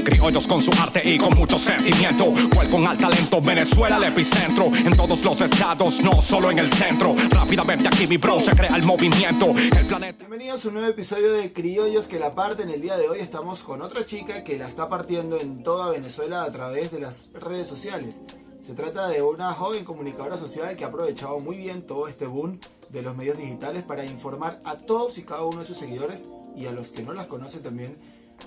Criollos con su arte y con mucho sentimiento. Vuelco al talento, Venezuela el epicentro. En todos los estados, no solo en el centro. Rápidamente aquí mi bro, se crea el movimiento. El planeta. Bienvenidos a un nuevo episodio de Criollos que la parten. El día de hoy estamos con otra chica que la está partiendo en toda Venezuela a través de las redes sociales. Se trata de una joven comunicadora social que ha aprovechado muy bien todo este boom de los medios digitales para informar a todos y cada uno de sus seguidores y a los que no las conocen también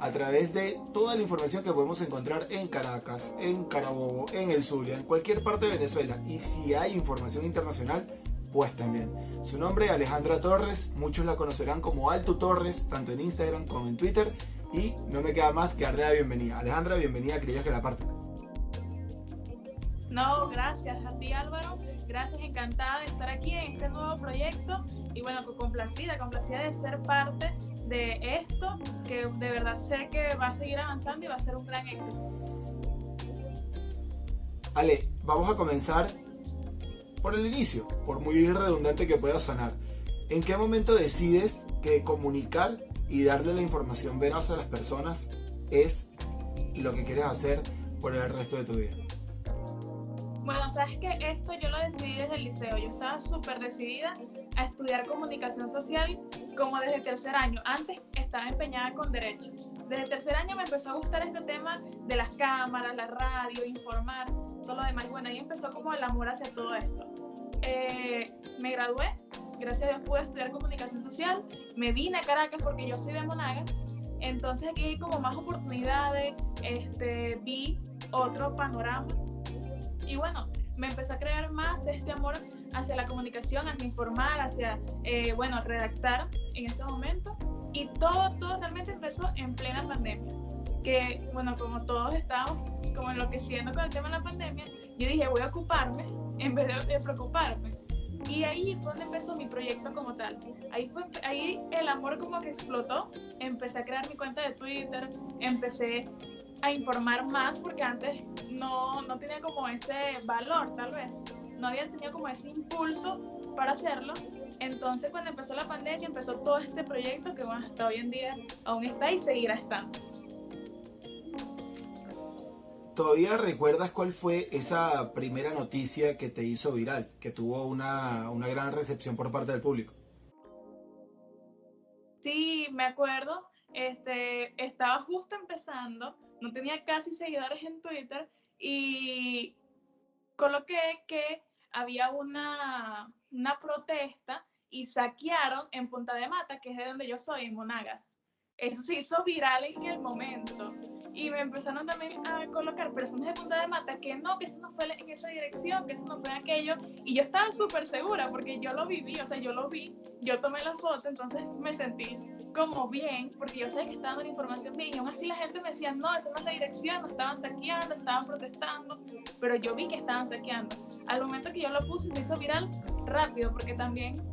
a través de toda la información que podemos encontrar en Caracas, en Carabobo, en el Zulia, en cualquier parte de Venezuela. Y si hay información internacional, pues también. Su nombre es Alejandra Torres, muchos la conocerán como Altu Torres, tanto en Instagram como en Twitter. Y no me queda más que darle la bienvenida. Alejandra, bienvenida a Criollos que la parten. No, gracias a ti, Álvaro. Gracias, encantada de estar aquí en este nuevo proyecto y bueno, complacida de ser parte de esto que de verdad sé que va a seguir avanzando y va a ser un gran éxito. Ale, vamos a comenzar por el inicio, por muy redundante que pueda sonar. ¿En qué momento decides que comunicar y darle la información veraz a las personas es lo que quieres hacer por el resto de tu vida? Bueno, sabes que esto yo lo decidí desde el liceo. Yo estaba súper decidida a estudiar comunicación social como desde tercer año. Antes estaba empeñada con derecho. Desde tercer año me empezó a gustar este tema de las cámaras, la radio, informar, todo lo demás. Y bueno, ahí empezó como el amor hacia todo esto. Me gradué, gracias a Dios pude estudiar comunicación social. Me vine a Caracas porque yo soy de Monagas. Entonces aquí hay como más oportunidades, vi otro panorama. Y bueno, me empezó a crear más este amor hacia la comunicación, hacia informar, hacia, redactar en ese momento. Y todo realmente empezó en plena pandemia. Que, bueno, como todos estábamos como enloqueciendo con el tema de la pandemia, yo dije, voy a ocuparme en vez de preocuparme. Y ahí fue donde empezó mi proyecto como tal. Ahí el amor como que explotó. Empecé a crear mi cuenta de Twitter, empecé a informar más porque antes no tenía como ese valor, tal vez no había tenido como ese impulso para hacerlo. Entonces cuando empezó la pandemia empezó todo este proyecto que bueno, hasta hoy en día aún está y seguirá estando. ¿Todavía recuerdas cuál fue esa primera noticia que te hizo viral, que tuvo una gran recepción por parte del público? Sí, me acuerdo, estaba justo empezando, no tenía casi seguidores en Twitter y coloqué que había una protesta y saquearon en Punta de Mata, que es de donde yo soy, en Monagas. Eso se hizo viral en el momento y me empezaron también a colocar personas de Punta de Mata que no, que eso no fue en esa dirección, que eso no fue en aquello, y yo estaba súper segura porque yo lo viví, o sea, yo lo vi, yo tomé la foto, entonces me sentí como bien, porque yo sabía que estaba dando la información bien, y aún así la gente me decía, no, esa no es la dirección, no estaban saqueando, estaban protestando, pero yo vi que estaban saqueando. Al momento que yo lo puse se hizo viral rápido, porque también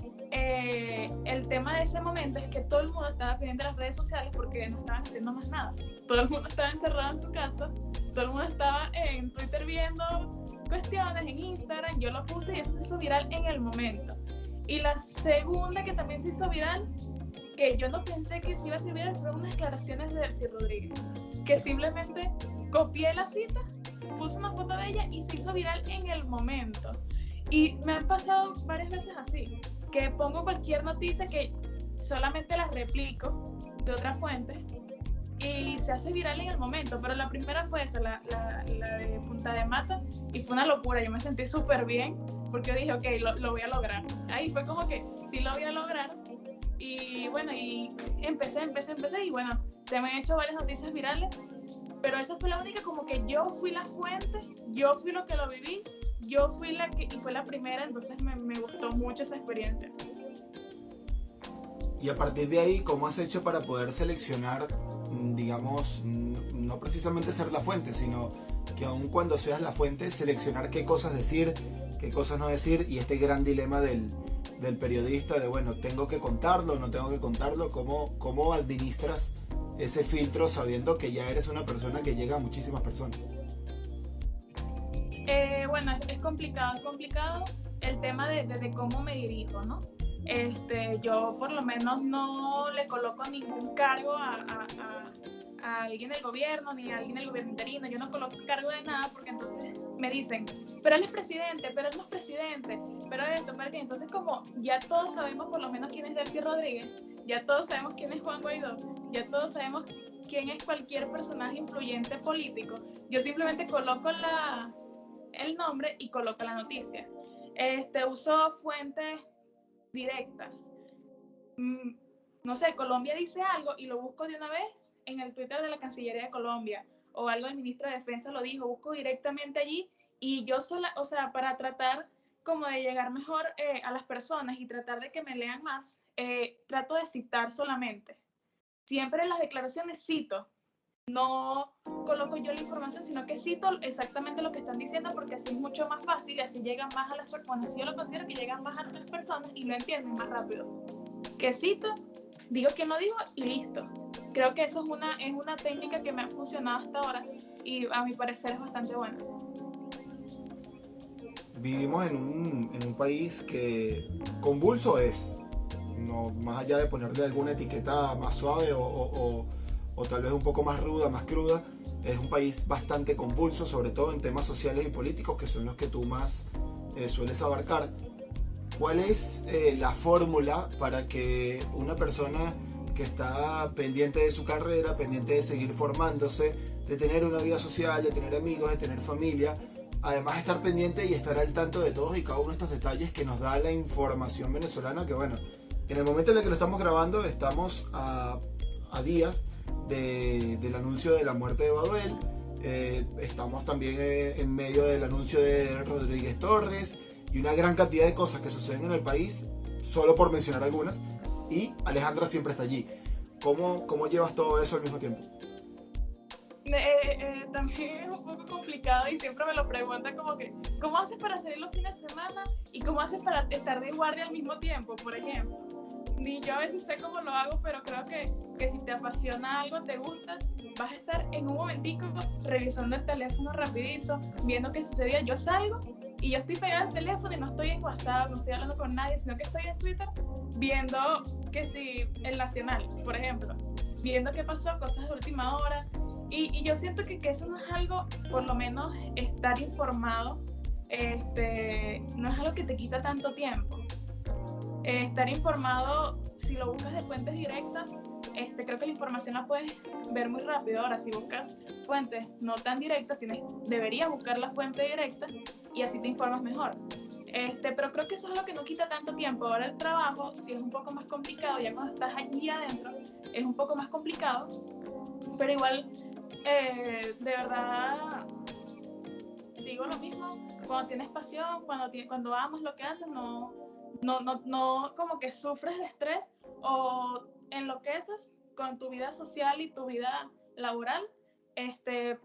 el tema de ese momento es que todo el mundo estaba pendiente de las redes sociales porque no estaban haciendo más nada. Todo el mundo estaba encerrado en su casa, todo el mundo estaba en Twitter viendo cuestiones, en Instagram, yo lo puse y eso se hizo viral en el momento. Y la segunda que también se hizo viral, que yo no pensé que se iba a hacer viral, fueron unas declaraciones de Delcy Rodríguez, que simplemente copié la cita, puse una foto de ella y se hizo viral en el momento. Y me han pasado varias veces así, que pongo cualquier noticia que solamente la replico de otra fuente y se hace viral en el momento, pero la primera fue esa, la de Punta de Mata, y fue una locura, yo me sentí súper bien, porque yo dije, ok, lo voy a lograr. Ahí fue como que sí lo voy a lograr, y bueno, y empecé, y bueno, se me han hecho varias noticias virales, pero esa fue la única como que yo fui la fuente, yo fui lo que lo viví, yo fui la que, y fue la primera, entonces me gustó mucho esa experiencia. Y a partir de ahí, ¿cómo has hecho para poder seleccionar, digamos, no precisamente ser la fuente, sino que aun cuando seas la fuente, seleccionar qué cosas decir, qué cosas no decir, y este gran dilema del periodista de, bueno, tengo que contarlo, no tengo que contarlo, ¿cómo administras ese filtro sabiendo que ya eres una persona que llega a muchísimas personas? Bueno, es complicado el tema de cómo me dirijo, ¿no? Yo por lo menos no le coloco ningún cargo a alguien del gobierno, ni a alguien del gobierno interino, yo no coloco cargo de nada, porque entonces me dicen, pero él es presidente, pero él no es presidente, pero esto, pero que entonces como ya todos sabemos por lo menos quién es Delcy Rodríguez, ya todos sabemos quién es Juan Guaidó, ya todos sabemos quién es cualquier personaje influyente político, yo simplemente coloco el nombre y coloco la noticia. Uso fuentes directas. No sé, Colombia dice algo y lo busco de una vez en el Twitter de la Cancillería de Colombia, o algo del ministro de Defensa lo dijo, busco directamente allí y yo sola, o sea, para tratar como de llegar mejor a las personas y tratar de que me lean más, trato de citar solamente. Siempre en las declaraciones cito, no coloco yo la información, sino que cito exactamente lo que están diciendo, porque así es mucho más fácil y así llegan más a las personas. Así yo lo considero que llegan más a las personas y lo entienden más rápido. Que cito, digo que no digo y listo. Creo que eso es una técnica que me ha funcionado hasta ahora y a mi parecer es bastante buena. Vivimos en un país que convulso es, no, más allá de ponerle alguna etiqueta más suave o tal vez un poco más ruda, más cruda, es un país bastante convulso, sobre todo en temas sociales y políticos, que son los que tú más sueles abarcar. ¿Cuál es la fórmula para que una persona que está pendiente de su carrera, pendiente de seguir formándose, de tener una vida social, de tener amigos, de tener familia, además estar pendiente y estar al tanto de todos y cada uno de estos detalles que nos da la información venezolana, que bueno, en el momento en el que lo estamos grabando estamos a días del anuncio de la muerte de Baduel, estamos también en medio del anuncio de Rodríguez Torres y una gran cantidad de cosas que suceden en el país, solo por mencionar algunas, y Alejandra siempre está allí. ¿Cómo llevas todo eso al mismo tiempo? También es un poco complicado y siempre me lo preguntan como que ¿cómo haces para salir los fines de semana? ¿Y cómo haces para estar de guardia al mismo tiempo, por ejemplo? Ni yo a veces sé cómo lo hago, pero creo que si te apasiona algo, te gusta, vas a estar en un momentico revisando el teléfono rapidito, viendo qué sucedía. Yo salgo y yo estoy pegada al teléfono y no estoy en WhatsApp, no estoy hablando con nadie, sino que estoy en Twitter viendo que si el Nacional, por ejemplo, viendo qué pasó, cosas de última hora. Y yo siento que eso no es algo, por lo menos estar informado, no es algo que te quita tanto tiempo. Estar informado, si lo buscas de fuentes directas, creo que la información la puedes ver muy rápido. Ahora, si buscas fuentes no tan directas, deberías buscar la fuente directa y así te informas mejor. Pero creo que eso es lo que no quita tanto tiempo. Ahora el trabajo sí es un poco más complicado, ya cuando estás allí adentro es un poco más complicado, pero igual, de verdad, digo lo mismo, cuando tienes pasión, cuando amas lo que haces, no como que sufres de estrés o enloqueces con tu vida social y tu vida laboral,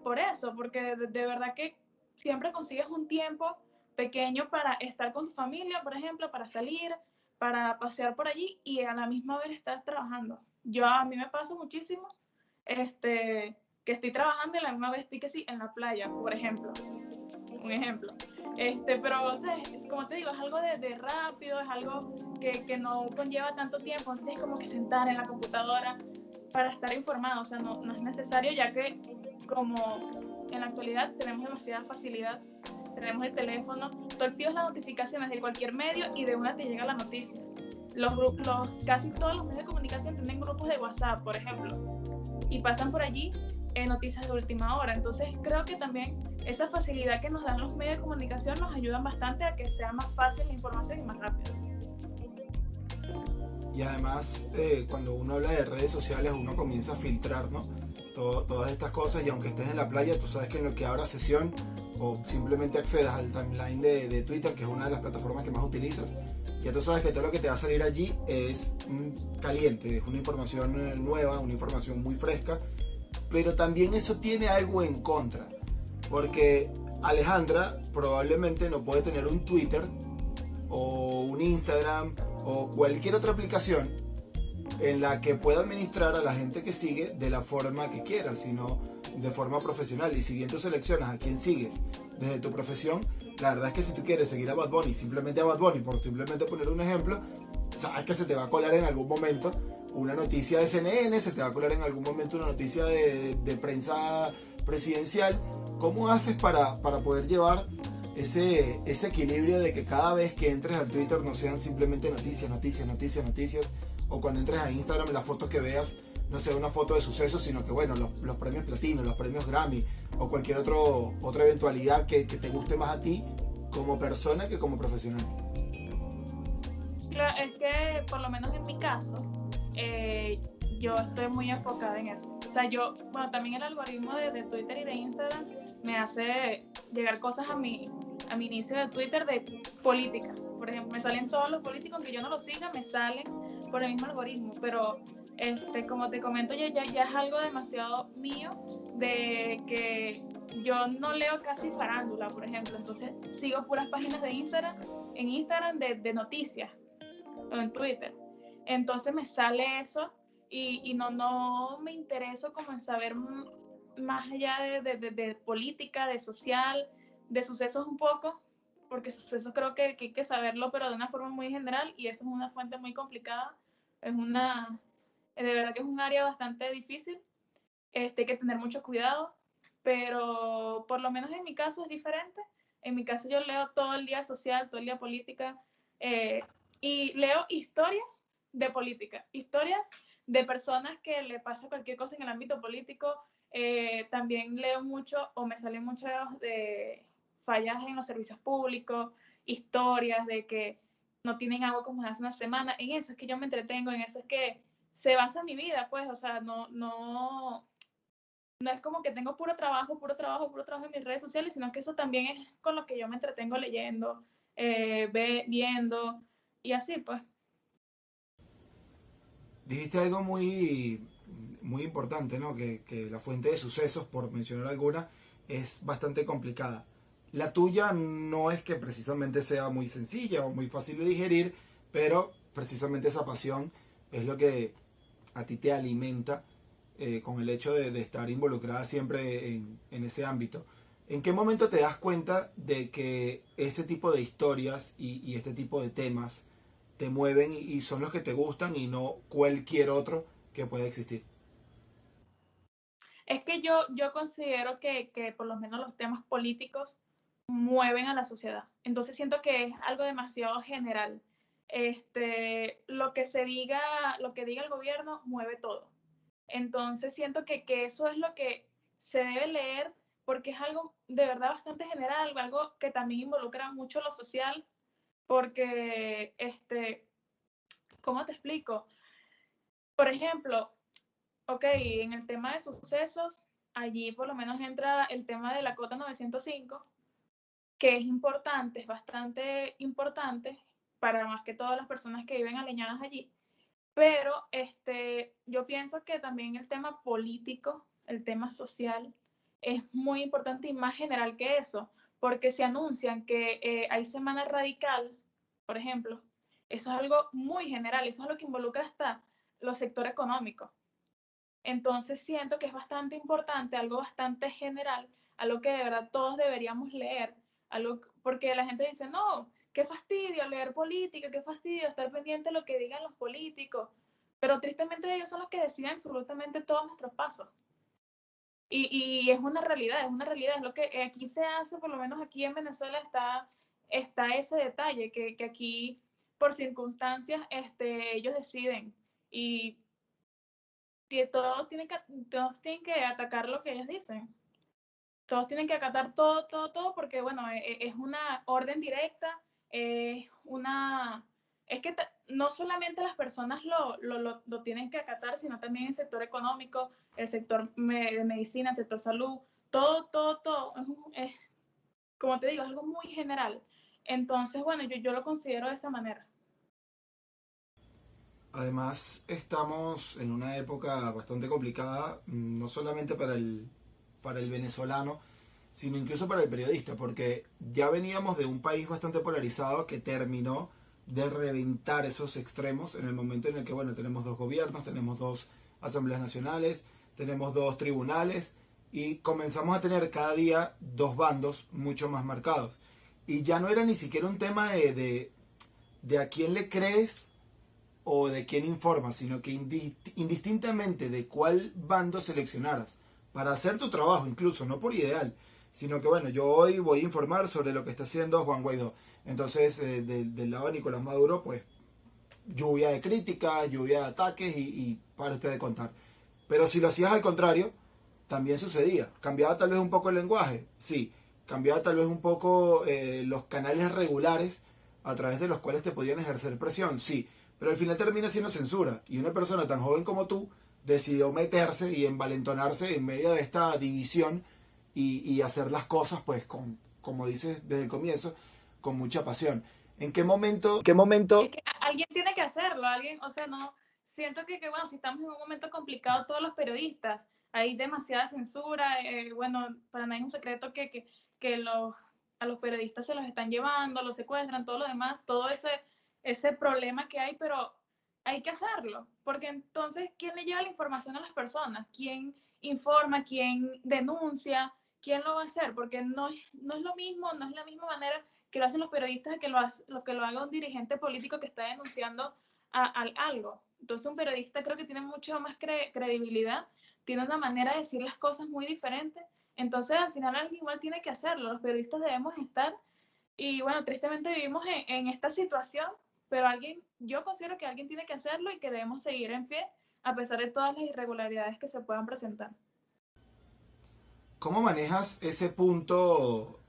por eso, porque de verdad que siempre consigues un tiempo pequeño para estar con tu familia, por ejemplo, para salir, para pasear por allí y a la misma vez estar trabajando. A mí me pasa muchísimo, que estoy trabajando y a la misma vez estoy que sí, en la playa, por ejemplo. Un ejemplo. Pero, o sea, como te digo, es algo de rápido, es algo que no conlleva tanto tiempo, no tienes como que sentar en la computadora para estar informado, o sea, no es necesario, ya que como en la actualidad tenemos demasiada facilidad, tenemos el teléfono, tú activas las notificaciones de cualquier medio y de una te llega la noticia. Casi todos los medios de comunicación tienen grupos de WhatsApp, por ejemplo, y pasan por allí noticias de última hora. Entonces creo que también esa facilidad que nos dan los medios de comunicación nos ayudan bastante a que sea más fácil la información y más rápido. Y además, cuando uno habla de redes sociales, uno comienza a filtrar, ¿no? Todas estas cosas, y aunque estés en la playa, tú sabes que en lo que abras sesión o simplemente accedas al timeline de Twitter, que es una de las plataformas que más utilizas, ya tú sabes que todo lo que te va a salir allí es caliente, es una información nueva, una información muy fresca. Pero también eso tiene algo en contra, porque Alejandra probablemente no puede tener un Twitter o un Instagram o cualquier otra aplicación en la que pueda administrar a la gente que sigue de la forma que quiera, sino de forma profesional. Y si bien tú seleccionas a quién sigues desde tu profesión, la verdad es que si tú quieres seguir a Bad Bunny, simplemente a Bad Bunny, por simplemente poner un ejemplo, sabes que se te va a colar en algún momento una noticia de CNN, se te va a colar en algún momento una noticia de prensa presidencial. ¿Cómo haces para poder llevar ese equilibrio de que cada vez que entres al Twitter no sean simplemente noticias, o cuando entres a Instagram las fotos que veas no sea una foto de sucesos, sino que bueno, los premios platino, los premios Grammy o cualquier otra eventualidad que te guste más a ti como persona que como profesional? Claro, es que por lo menos en mi caso, yo estoy muy enfocada en eso. O sea, bueno, también el algoritmo de Twitter y de Instagram me hace llegar cosas a mi inicio de Twitter de política. Por ejemplo, me salen todos los políticos, que yo no los siga, me salen por el mismo algoritmo. Pero como te comento, ya es algo demasiado mío, de que yo no leo casi farándula, por ejemplo. Entonces sigo puras páginas de Instagram, en Instagram de noticias, o en Twitter. Entonces me sale eso y no me intereso como en saber más allá de política, de social, de sucesos un poco, porque sucesos creo que hay que saberlo, pero de una forma muy general, y eso es una fuente muy complicada. De verdad que es un área bastante difícil, hay que tener mucho cuidado, pero por lo menos en mi caso es diferente. En mi caso yo leo todo el día social, todo el día política, y leo historias de política, historias de personas que le pasa cualquier cosa en el ámbito político. También leo mucho, o me salen muchos de fallas en los servicios públicos, historias de que no tienen agua como hace una semana. En eso es que yo me entretengo, en eso es que se basa mi vida, pues. O sea, no es como que tengo puro trabajo en mis redes sociales, sino que eso también es con lo que yo me entretengo leyendo, viendo, y así, pues. Dijiste algo muy importante, ¿no? Que la fuente de sucesos, por mencionar alguna, es bastante complicada. La tuya no es que precisamente sea muy sencilla o muy fácil de digerir, pero precisamente esa pasión es lo que a ti te alimenta, con el hecho de estar involucrada siempre en ese ámbito. ¿En qué momento te das cuenta de que ese tipo de historias y este tipo de temas te mueven y son los que te gustan y no cualquier otro que pueda existir? Es que yo considero que por lo menos los temas políticos mueven a la sociedad. Entonces siento que es algo demasiado general. Lo que diga el gobierno mueve todo. Entonces siento que eso es lo que se debe leer, porque es algo de verdad bastante general, algo que también involucra mucho lo social, porque, ¿cómo te explico? Por ejemplo, ok, en el tema de sucesos, allí por lo menos entra el tema de la cota 905, que es importante, es bastante importante para más que todas las personas que viven alineadas allí. Pero yo pienso que también el tema político, el tema social, es muy importante y más general que eso, porque se anuncian que hay semana radical, por ejemplo. Eso es algo muy general, eso es lo que involucra hasta los sectores económicos. Entonces siento que es bastante importante, algo bastante general, algo que de verdad todos deberíamos leer, porque la gente dice, no, qué fastidio leer política, qué fastidio estar pendiente de lo que digan los políticos, pero tristemente ellos son los que deciden absolutamente todos nuestros pasos. Y es una realidad, es lo que aquí se hace, por lo menos aquí en Venezuela está ese detalle, que aquí por circunstancias ellos deciden, y que todos tienen que atacar lo que ellos dicen. Todos tienen que acatar todo, porque bueno, es una orden directa, es que no solamente las personas lo tienen que acatar, sino también el sector económico, el sector de medicina, el sector salud, todo. Como te digo, es algo muy general. Entonces, bueno, yo lo considero de esa manera. Además, estamos en una época bastante complicada, no solamente para el venezolano, sino incluso para el periodista, porque ya veníamos de un país bastante polarizado que terminó de reventar esos extremos en el momento en el que, bueno, tenemos dos gobiernos, tenemos dos asambleas nacionales, tenemos dos tribunales y comenzamos a tener cada día dos bandos mucho más marcados. Y ya no era ni siquiera un tema de a quién le crees o de quién informas, sino que indistintamente de cuál bando seleccionaras, para hacer tu trabajo incluso, no por ideal, sino que bueno, yo hoy voy a informar sobre lo que está haciendo Juan Guaidó. Entonces, del lado de Nicolás Maduro, pues lluvia de críticas, lluvia de ataques y para usted de contar. Pero si lo hacías al contrario, también sucedía. Cambiaba tal vez un poco el lenguaje, sí. Cambiaba tal vez un poco los canales regulares a través de los cuales te podían ejercer presión, sí. Pero al final termina siendo censura. Y una persona tan joven como tú decidió meterse y envalentonarse en medio de esta división y hacer las cosas, pues, como dices desde el comienzo, con mucha pasión. ¿En qué momento? Es que alguien tiene que hacerlo, alguien, o sea, no, siento que bueno, si estamos en un momento complicado todos los periodistas, hay demasiada censura, bueno, para nadie es un secreto que a los periodistas se los están llevando, los secuestran, todo lo demás, todo ese problema que hay, pero hay que hacerlo, porque entonces, ¿quién le lleva la información a las personas? ¿Quién informa? ¿Quién denuncia? ¿Quién lo va a hacer? Porque no es lo mismo, no es la misma manera que lo hacen los periodistas que lo haga un dirigente político que está denunciando a algo. Entonces un periodista creo que tiene mucho más credibilidad, tiene una manera de decir las cosas muy diferente. Entonces al final alguien igual tiene que hacerlo. Los periodistas debemos estar, y bueno, tristemente vivimos en esta situación, pero yo considero que alguien tiene que hacerlo y que debemos seguir en pie a pesar de todas las irregularidades que se puedan presentar. ¿Cómo manejas ese punto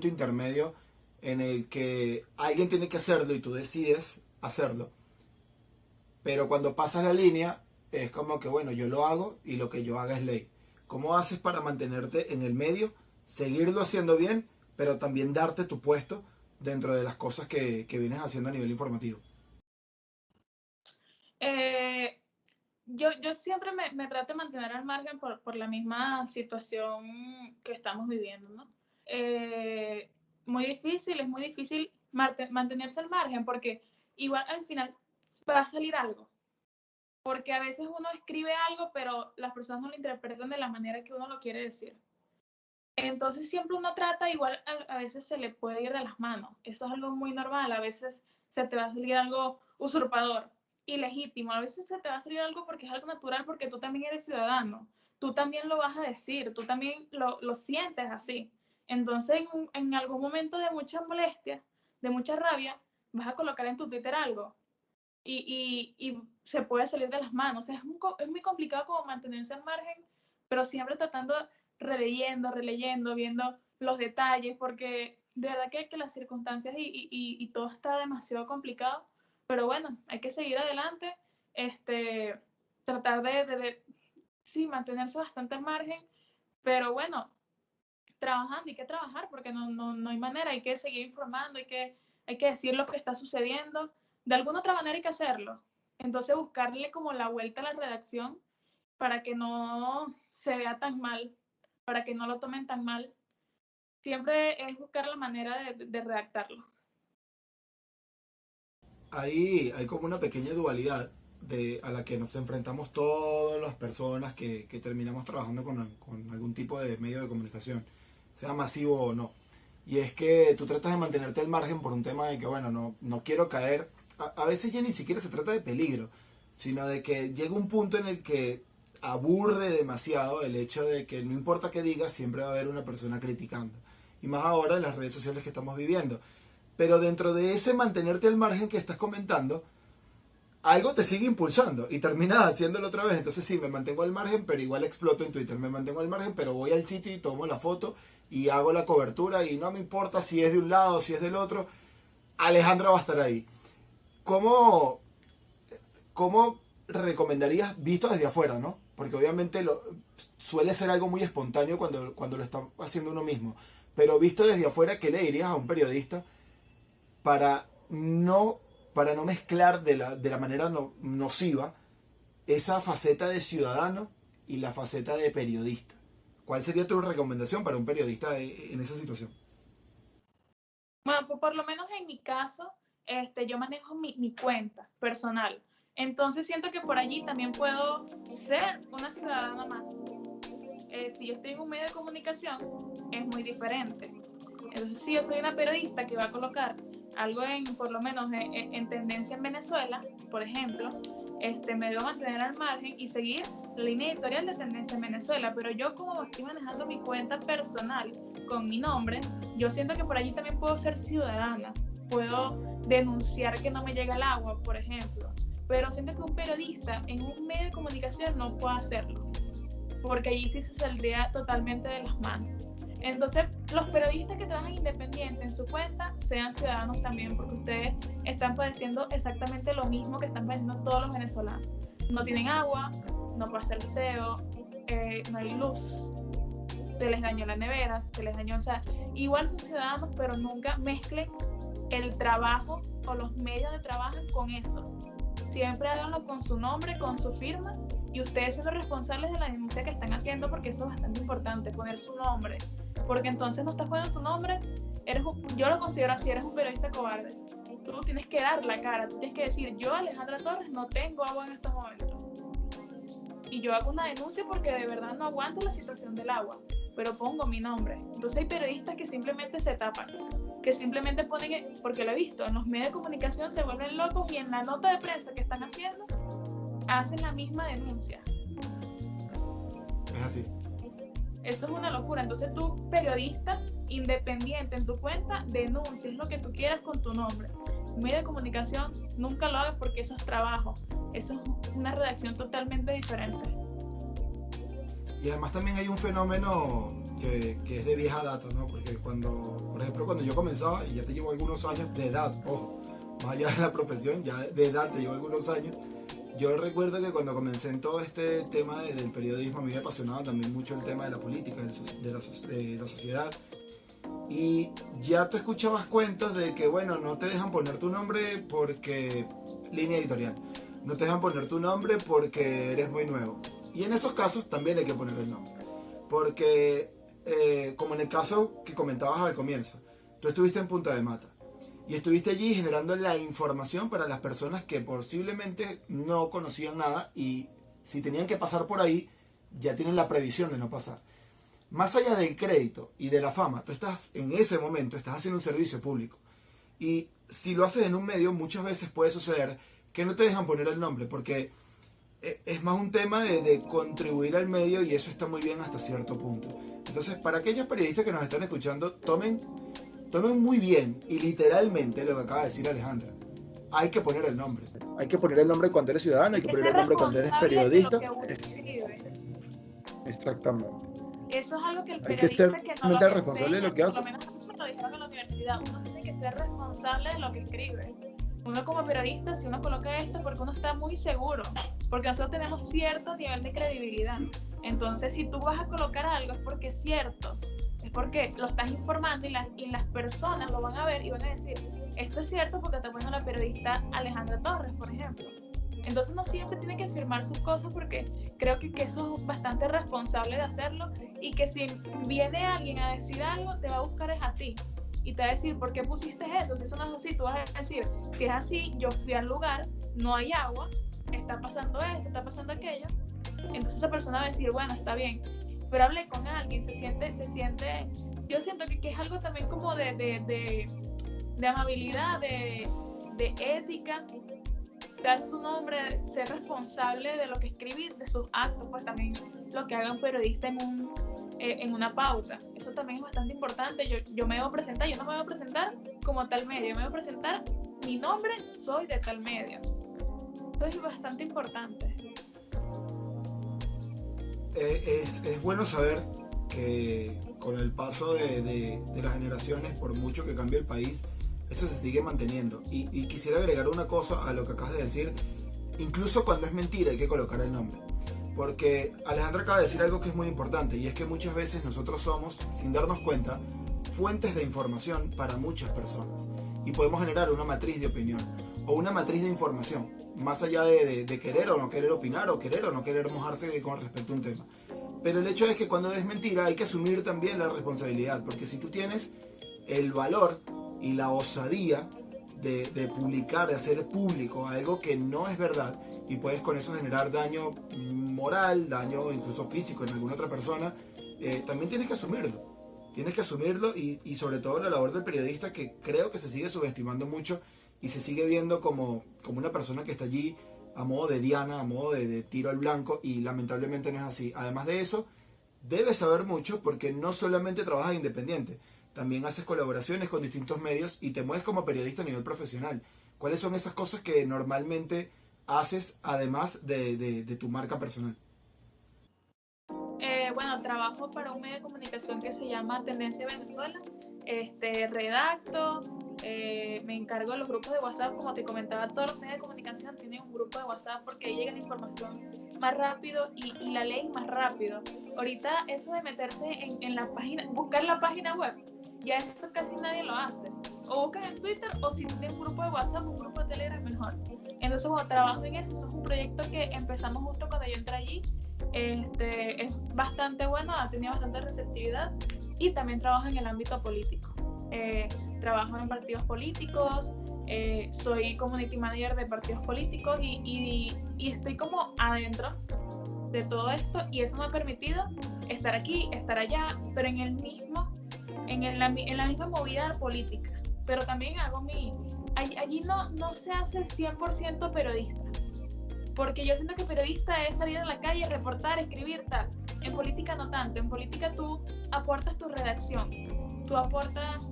intermedio en el que alguien tiene que hacerlo y tú decides hacerlo? Pero cuando pasas la línea, es como que, bueno, yo lo hago y lo que yo haga es ley. ¿Cómo haces para mantenerte en el medio, seguirlo haciendo bien, pero también darte tu puesto dentro de las cosas que vienes haciendo a nivel informativo? Eh, yo siempre me trato de mantener al margen por la misma situación que estamos viviendo, ¿no? Eh, es muy difícil mantenerse al margen porque igual al final va a salir algo. Porque a veces uno escribe algo, pero las personas no lo interpretan de la manera que uno lo quiere decir. Entonces siempre uno trata, igual a veces se le puede ir de las manos. Eso es algo muy normal. A veces se te va a salir algo usurpador, ilegítimo. A veces se te va a salir algo porque es algo natural, porque tú también eres ciudadano. Tú también lo vas a decir, tú también lo sientes así. Entonces en algún momento de mucha molestia, de mucha rabia, vas a colocar en tu Twitter algo y se puede salir de las manos. O sea, es muy complicado como mantenerse al margen, pero siempre tratando, releyendo, viendo los detalles, porque de verdad que las circunstancias y todo está demasiado complicado. Pero bueno, hay que seguir adelante, tratar sí, mantenerse bastante al margen, pero bueno, trabajando, hay que trabajar porque no hay manera, hay que seguir informando, hay que decir lo que está sucediendo, de alguna otra manera hay que hacerlo. Entonces buscarle como la vuelta a la redacción para que no se vea tan mal, para que no lo tomen tan mal. Siempre es buscar la manera de redactarlo. Ahí hay como una pequeña dualidad a la que nos enfrentamos todas las personas que terminamos trabajando con algún tipo de medio de comunicación, sea masivo o no. Y es que tú tratas de mantenerte al margen por un tema de que, bueno, no quiero caer. A veces ya ni siquiera se trata de peligro, sino de que llega un punto en el que aburre demasiado el hecho de que no importa qué digas, siempre va a haber una persona criticando. Y más ahora en las redes sociales que estamos viviendo. Pero dentro de ese mantenerte al margen que estás comentando, algo te sigue impulsando y terminas haciéndolo otra vez. Entonces sí, me mantengo al margen, pero igual exploto en Twitter. Me mantengo al margen, pero voy al sitio y tomo la foto y hago la cobertura y no me importa si es de un lado o si es del otro. Alejandra va a estar ahí. ¿Cómo recomendarías, visto desde afuera, ¿no? Porque obviamente suele ser algo muy espontáneo cuando lo está haciendo uno mismo. Pero visto desde afuera, ¿qué le dirías a un periodista para no mezclar de la manera nociva esa faceta de ciudadano y la faceta de periodista? ¿Cuál sería tu recomendación para un periodista en esa situación? Bueno, pues por lo menos en mi caso, yo manejo mi cuenta personal. Entonces siento que por allí también puedo ser una ciudadana más. Si yo estoy en un medio de comunicación, es muy diferente. Entonces, si yo soy una periodista que va a colocar algo por lo menos en tendencia en Venezuela, por ejemplo, me debo mantener al margen y seguir la línea editorial de tendencia en Venezuela, pero yo como estoy manejando mi cuenta personal con mi nombre, yo siento que por allí también puedo ser ciudadana, puedo denunciar que no me llega el agua, por ejemplo, pero siento que un periodista en un medio de comunicación no puede hacerlo, porque allí sí se saldría totalmente de las manos. Entonces, los periodistas que trabajan independientes en su cuenta, sean ciudadanos también, porque ustedes están padeciendo exactamente lo mismo que están padeciendo todos los venezolanos. No tienen agua, no puede hacer liceo, no hay luz, se les dañó la nevera, se les dañó, o sea, igual son ciudadanos, pero nunca mezclen el trabajo o los medios de trabajo con eso. Siempre háganlo con su nombre, con su firma, y ustedes siendo responsables de la denuncia que están haciendo, porque eso es bastante importante, poner su nombre, porque entonces no estás poniendo tu nombre, yo lo considero así, eres un periodista cobarde. Tú tienes que dar la cara, tú tienes que decir, yo, Alejandra Torres, no tengo agua en estos momentos. Y yo hago una denuncia porque de verdad no aguanto la situación del agua, pero pongo mi nombre. Entonces hay periodistas que simplemente se tapan, que simplemente ponen, porque lo he visto, en los medios de comunicación se vuelven locos y en la nota de prensa que están haciendo, hacen la misma denuncia. Es así. Eso es una locura. Entonces tú, periodista independiente en tu cuenta, denuncias lo que tú quieras con tu nombre. Medio de comunicación, nunca lo hagas porque eso es trabajo. Eso es una redacción totalmente diferente. Y además también hay un fenómeno que es de vieja data, ¿no? Porque por ejemplo, cuando yo comenzaba, y ya te llevo algunos años de edad, ojo, más allá de la profesión, ya de edad te llevo algunos años. Yo recuerdo que cuando comencé en todo este tema del periodismo, a mí me apasionaba también mucho el tema de la política, de la sociedad. Y ya tú escuchabas cuentos de que, bueno, no te dejan poner tu nombre porque línea editorial. No te dejan poner tu nombre porque eres muy nuevo. Y en esos casos también hay que poner el nombre. Porque, como en el caso que comentabas al comienzo, tú estuviste en Punta de Mata. Y estuviste allí generando la información para las personas que posiblemente no conocían nada y si tenían que pasar por ahí, ya tienen la previsión de no pasar. Más allá del crédito y de la fama, tú estás en ese momento, estás haciendo un servicio público. Y si lo haces en un medio, muchas veces puede suceder que no te dejan poner el nombre, porque es más un tema de contribuir al medio y eso está muy bien hasta cierto punto. Entonces, para aquellos periodistas que nos están escuchando, tomen muy bien y literalmente lo que acaba de decir Alejandra. Hay que poner el nombre. Hay que poner el nombre cuando eres ciudadano, hay que poner el nombre cuando eres periodista. Exactamente. Eso es algo que el periodista hay que ser responsable de lo que hace. Por lo menos a mí me lo dijeron en la universidad. Uno tiene que ser responsable de lo que escribe. Uno como periodista, si uno coloca esto, porque uno está muy seguro, porque nosotros tenemos cierto nivel de credibilidad. Entonces, si tú vas a colocar algo es porque es cierto. Es porque lo estás informando y las personas lo van a ver y van a decir, esto es cierto porque está poniendo la periodista Alejandra Torres, por ejemplo. Entonces uno siempre tiene que firmar sus cosas porque creo que eso es bastante responsable de hacerlo y que si viene alguien a decir algo, te va a buscar es a ti y te va a decir, ¿por qué pusiste eso? Si eso no es así, tú vas a decir, si es así, yo fui al lugar, no hay agua, está pasando esto, está pasando aquello. Entonces esa persona va a decir, bueno, está bien. Pero hablé con alguien, se siente, yo siento que es algo también como de amabilidad, de ética, dar su nombre, ser responsable de lo que escribe, de sus actos, pues también lo que haga un periodista en una pauta. Eso también es bastante importante. Yo me debo presentar, yo no me voy a presentar como tal medio, yo me voy a presentar, mi nombre, soy de tal medio. Eso es bastante importante. Es bueno saber que con el paso de las generaciones, por mucho que cambie el país, eso se sigue manteniendo. Y quisiera agregar una cosa a lo que acabas de decir. Incluso cuando es mentira hay que colocar el nombre. Porque Alejandra acaba de decir algo que es muy importante, y es que muchas veces nosotros somos, sin darnos cuenta, fuentes de información para muchas personas. Y podemos generar una matriz de opinión o una matriz de información, más allá de querer o no querer opinar o no querer mojarse con respecto a un tema. Pero el hecho es que cuando es mentira hay que asumir también la responsabilidad, porque si tú tienes el valor y la osadía de publicar, de hacer público algo que no es verdad, y puedes con eso generar daño moral, daño incluso físico en alguna otra persona, también tienes que asumirlo. tienes que asumirlo y sobre todo la labor del periodista, que creo que se sigue subestimando mucho y se sigue viendo como una persona que está allí a modo de diana, a modo de tiro al blanco, y lamentablemente no es así. Además de eso, debes saber mucho porque no solamente trabajas independiente, también haces colaboraciones con distintos medios y te mueves como periodista a nivel profesional. ¿Cuáles son esas cosas que normalmente haces además de tu marca personal? Bueno, trabajo para un medio de comunicación que se llama Tendencia Venezuela. Redacto, me encargo de los grupos de WhatsApp. Como te comentaba, todos los medios de comunicación tienen un grupo de WhatsApp porque ahí llega la información más rápido y la leen más rápido. Ahorita eso de meterse en la página, buscar la página web, ya eso casi nadie lo hace. O buscan en Twitter, o si tienen un grupo de WhatsApp, un grupo de Telegram, mejor. Entonces, cuando trabajo en eso es un proyecto que empezamos justo cuando yo entré allí. Es bastante bueno, ha tenido bastante receptividad, y también trabajo en el ámbito político. Trabajo en partidos políticos, soy community manager de partidos políticos y estoy como adentro de todo esto, y eso me ha permitido estar aquí, estar allá, pero en la misma movida política. Pero también hago allí no se hace el 100% periodista, porque yo siento que periodista es salir a la calle, reportar, escribir, tal. En política no tanto. En política tú aportas tu redacción, tú aportas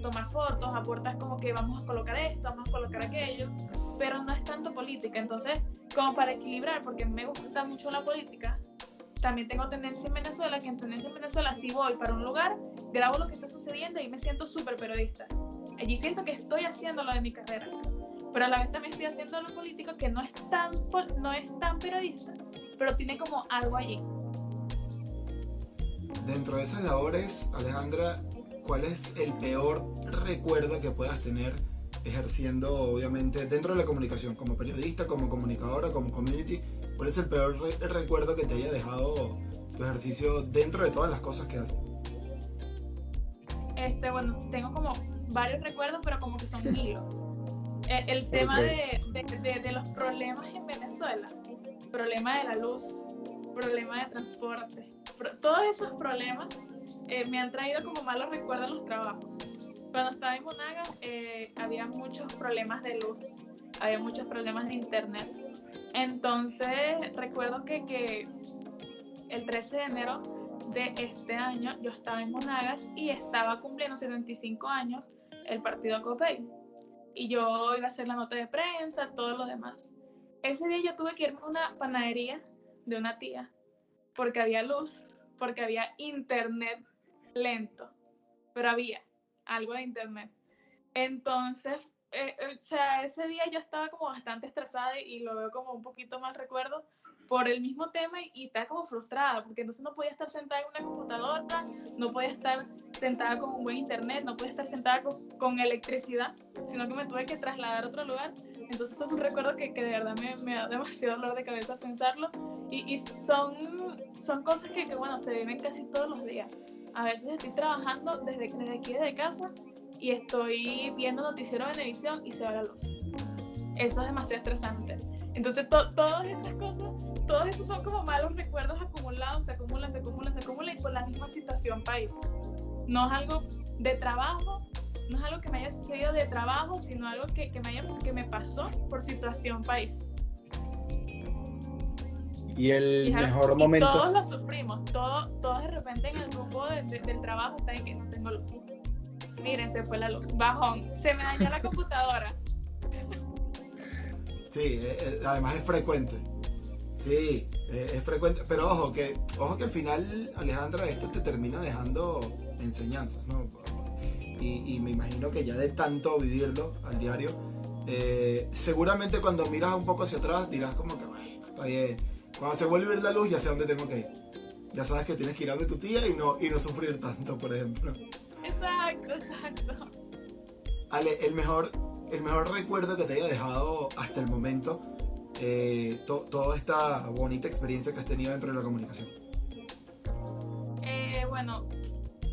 tomar fotos, aportas como que vamos a colocar esto, vamos a colocar aquello, pero no es tanto política. Entonces, como para equilibrar, porque me gusta mucho la política, también tengo Tendencia en Venezuela, que en Tendencia en Venezuela, si voy para un lugar, grabo lo que está sucediendo y me siento súper periodista. Allí siento que estoy haciendo lo de mi carrera, pero a la vez también estoy haciendo lo político, que no es tan periodista, pero tiene como algo allí. Dentro de esas labores, Alejandra, ¿cuál es el peor recuerdo que puedas tener ejerciendo, obviamente, dentro de la comunicación, como periodista, como comunicadora, como community? ¿Cuál es el peor recuerdo que te haya dejado tu ejercicio dentro de todas las cosas que haces? Bueno, tengo como varios recuerdos, pero como que son hilos. El tema de los problemas en Venezuela, problema de la luz, problema de transporte, todos esos problemas me han traído como malos recuerdos en los trabajos. Cuando estaba en Monagas había muchos problemas de luz, había muchos problemas de internet. Entonces recuerdo que el 13 de enero de este año yo estaba en Monagas y estaba cumpliendo 75 años el partido Copey. Y yo iba a hacer la nota de prensa, todo lo demás. Ese día yo tuve que irme a una panadería de una tía, porque había luz, porque había internet lento, pero había algo de internet. Entonces, ese día yo estaba como bastante estresada y lo veo como un poquito mal recuerdo por el mismo tema, y estaba como frustrada, porque entonces no podía estar sentada en una computadora, no podía estar sentada con un buen internet, no podía estar sentada con electricidad, sino que me tuve que trasladar a otro lugar. Entonces eso es un recuerdo que de verdad me da demasiado dolor de cabeza pensarlo, y son cosas que, bueno, se viven casi todos los días. A veces estoy trabajando desde aquí, desde casa, y estoy viendo noticiero de Venevisión y se va la luz. Eso es demasiado estresante. Entonces todas esas cosas, todos esos son como malos recuerdos acumulados, se acumulan, y por la misma situación país. No es algo de trabajo, no es algo que me haya sucedido de trabajo, sino algo que me pasó por situación país. Y el mejor momento... Todos lo sufrimos, todos de repente en el grupo del trabajo está en que no tengo luz. Miren, se fue la luz, bajón, se me dañó la computadora. Sí, además es frecuente. Sí, es frecuente. Pero ojo que al final, Alejandra, esto te termina dejando enseñanzas, ¿no? Y me imagino que ya de tanto vivirlo al diario, seguramente cuando miras un poco hacia atrás dirás como que, bueno, está bien. Cuando se vuelve a ir la luz, ya sé a dónde tengo que ir. Ya sabes que tienes que ir a donde tu tía y no sufrir tanto, por ejemplo. Exacto. Ale, el mejor recuerdo que te haya dejado hasta el momento toda esta bonita experiencia que has tenido dentro de la comunicación. Bueno,